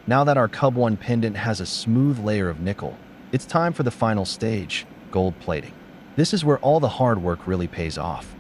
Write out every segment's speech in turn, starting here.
Now that our Cubone pendant has a smooth layer of nickel, it's time for the final stage, gold plating. This is where all the hard work really pays off.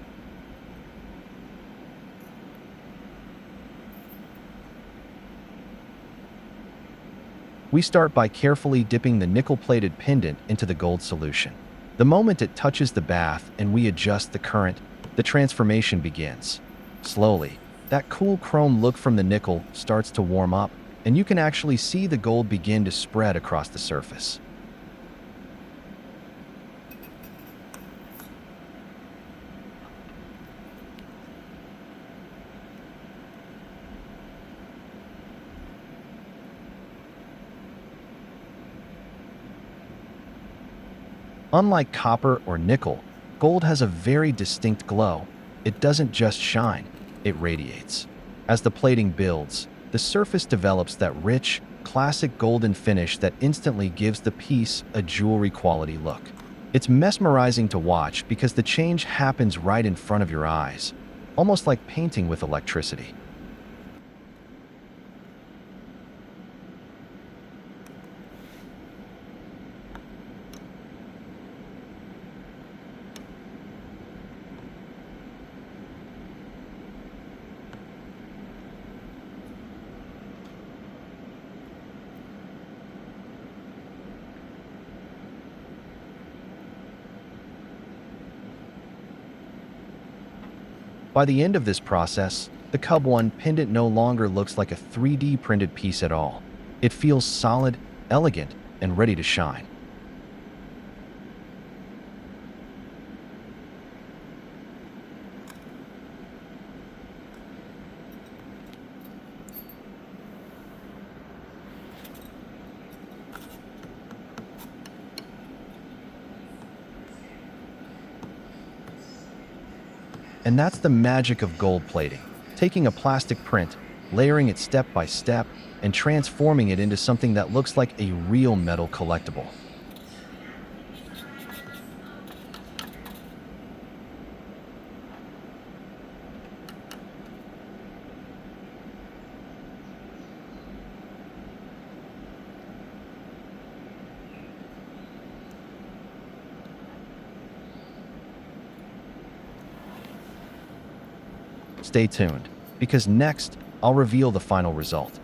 We start by carefully dipping the nickel-plated pendant into the gold solution. The moment it touches the bath and we adjust the current, the transformation begins. Slowly, that cool chrome look from the nickel starts to warm up, and you can actually see the gold begin to spread across the surface. Unlike copper or nickel, gold has a very distinct glow. It doesn't just shine, it radiates. As the plating builds, the surface develops that rich, classic golden finish that instantly gives the piece a jewelry-quality look. It's mesmerizing to watch because the change happens right in front of your eyes, almost like painting with electricity. By the end of this process, the Cubone pendant no longer looks like a 3D printed piece at all. It feels solid, elegant, and ready to shine. And that's the magic of gold plating, taking a plastic print, layering it step by step, and transforming it into something that looks like a real metal collectible. Stay tuned, because next, I'll reveal the final result.